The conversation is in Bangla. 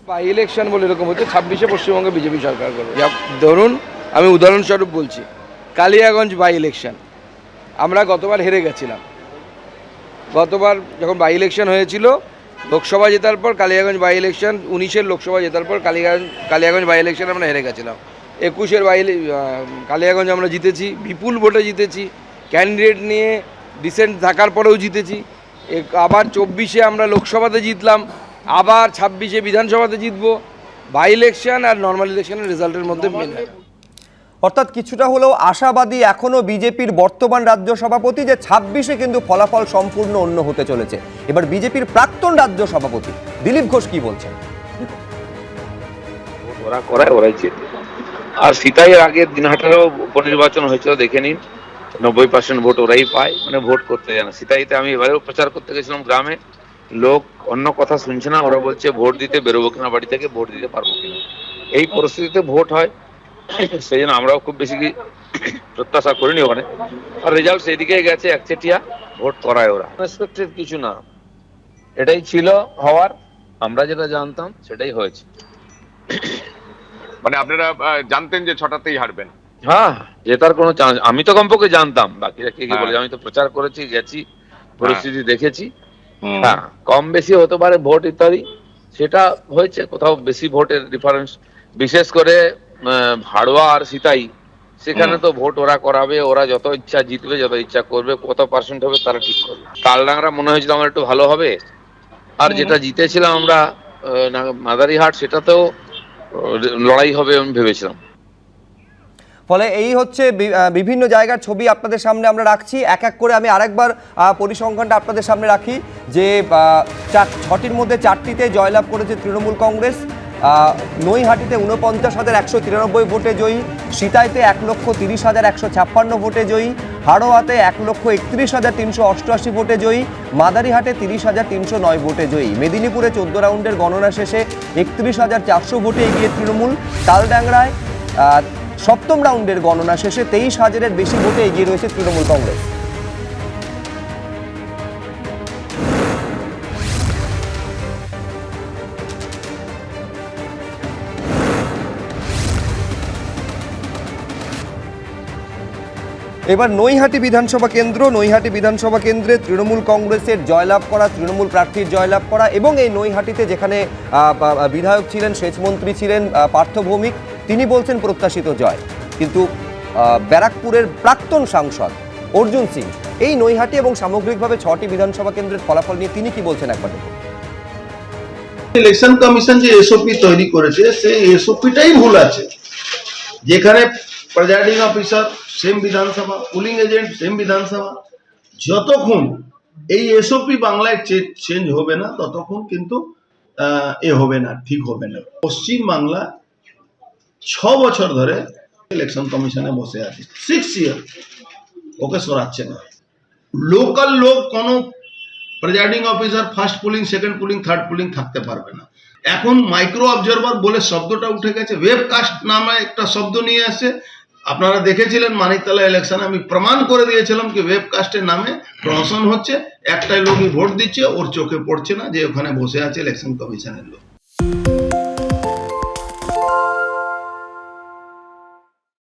বাই ইলেকশন বলে এরকম হচ্ছে 26-এ পশ্চিমবঙ্গে বিজেপি সরকার করবে। ধরুন আমি উদাহরণস্বরূপ বলছি, কালিয়াগঞ্জ বাই ইলেকশন আমরা গতবার হেরে গেছিলাম। গতবার যখন বাই ইলেকশন হয়েছিল লোকসভা জেতার পর, কালিয়াগঞ্জ বাই ইলেকশন 19-এর লোকসভা জেতার পর কালিয়াগঞ্জ বাই ইলেকশন আমরা হেরে গেছিলাম। 21-এর কালিয়াগঞ্জ আমরা জিতেছি, বিপুল ভোটে জিতেছি, ক্যান্ডিডেট নিয়ে ডিসেন্ট থাকার পরেও জিতেছি। আবার 24-এ আমরা লোকসভাতে জিতলাম, আবার 26-এ বিধানসভাতে জিতবো। বাই ইলেকশন আর নর্মাল ইলেকশনের রেজাল্টের মধ্যে মেলে। অর্থাৎ কিছুটা হলেও আশাবাদী এখনো বিজেপির বর্তমান রাজ্য সভাপতি যে 26-এ কিন্তু ফলাফল সম্পূর্ণ অন্য হতে চলেছে। এবার বিজেপির প্রাক্তন রাজ্য সভাপতি দিলীপ ঘোষ কি বলছেন? ওরা করায় ওরাই জেতে। আর সিতাইয়ের আগে দিনহাটারও উপনির্বাচন হয়েছিল, দেখে নিন 90% ভোট ওরাই পায়, মানে ভোট করতে যায় না। সিতাইতে আমি এবারেও প্রচার করতে গেছিলাম গ্রামে, লোক অন্য কথা শুনছে না, ওরা বলছে ভোট দিতে বেরোবো কিনা বাড়ি থেকে, ভোট দিতে পারবো কিনা। এই পরিস্থিতিতে ভোট হয়, সেই জন্য আমরাও খুব বেশি প্রত্যাশা করিনি ওখানে। আর রেজাল্ট সেদিকে গেছে, একচেটিয়া ভোট করায় ওরা। আনএক্সপেক্টেড কিছু না, এটাই ছিল হওয়ার, আমরা যেটা জানতাম সেটাই হয়েছে। মানে আপনারা জানতেন যে 6টাতেই হারবেন? হ্যাঁ, জেতার কোনো চান্স আমি তো কমপক্ষে জানতাম, বাকিরা কে কি বলে, আমি তো প্রচার করেছি, গেছি, পরিস্থিতি দেখেছি। হ্যাঁ, কম বেশি হতে পারে ভোট ইত্যাদি, সেটা হয়েছে। কোথাও বেশি ভোটের ডিফারেন্স, বিশেষ করে হাড়োয়া আর সিতাই, সেখানে তো ভোট ওরা করাবে, ওরা যত ইচ্ছা জিতবে, যত ইচ্ছা করবে, কত পার্সেন্ট হবে তারা ঠিক করবে। তালডাংরা মনে হয়েছিল আমার একটু ভালো হবে, আর যেটা জিতেছিলাম আমরা মাদারিহাট, সেটাতেও লড়াই হবে আমি ভেবেছিলাম। ফলে এই হচ্ছে বিভিন্ন জায়গার ছবি আপনাদের সামনে আমরা রাখছি। এক এক করে আমি আরেকবার পরিসংখ্যানটা আপনাদের সামনে রাখি যে 6টির মধ্যে 4টিতে জয়লাভ করেছে তৃণমূল কংগ্রেস। নৈহাটিতে 49,193 ভোটে জয়ী, সিতাইতে 1,30,156 ভোটে জয়ী, হাড়োয়াতে 1,31,388 ভোটে জয়ী, মাদারিহাটে 30,309 ভোটে জয়ী, মেদিনীপুরে 14 রাউন্ডের গণনা শেষে 31,400 ভোটে এগিয়ে তৃণমূল, তালডাংরায় 7ম রাউন্ডের গণনা শেষে 23,000-এর বেশি ভোটে এগিয়ে রয়েছে তৃণমূল কংগ্রেস। এবার নৈহাটি বিধানসভা কেন্দ্রে তৃণমূল কংগ্রেসের জয়লাভ করা, তৃণমূল প্রার্থীর জয়লাভ করা, এবং এই নৈহাটিতে যেখানে বিধায়ক ছিলেন, সেচমন্ত্রী ছিলেন পার্থ ভৌমিক, তিনি বলছেন প্রত্যাশিত জয়। কিন্তু ব্যারাকপুরের প্রাক্তন সাংসদ অর্জুন সিং এই নৈহাটি এবং সামগ্রিকভাবে 6টি বিধানসভা কেন্দ্রের ফলাফল নিয়ে তিনি কি বলছেন একবার দেখুন। ইলেকশন কমিশন যে এসওপি তৈরি করেছে সেই এসওপিটাই ভুল আছে, যেখানে প্রিজাইডিং অফিসার সেম বিধানসভা, পুলিং এজেন্ট সেম বিধানসভা। যতক্ষণ এই এসওপি বাংলায় চেঞ্জ হবে না ততক্ষণ কিন্তু হবে না, ঠিক হবে না। পশ্চিম বাংলা 6 বছর ধরে ইলেকশন কমিশনে বসে আছে, 6 ইয়ার, ওকে সরাচ্ছে না। লোকাল লোক কোনো presiding officer first pulling, second pulling, third pulling থাকতে পারবে না। এখন মাইক্রো অবজারভার বলে শব্দটা উঠে গেছে, ওয়েবকাস্ট নামে একটা শব্দ নিয়ে আসে। আপনারা দেখেছিলেন মানিকতলা ইলেকশনে আমি প্রমাণ করে দিয়েছিলাম কি ওয়েবকাস্টের নামে প্রহসন হচ্ছে, একটাই লোকই ভোট দিচ্ছে, ওর চোখে পড়ছে না যে ওখানে বসে আছে ইলেকশন কমিশনের লোক।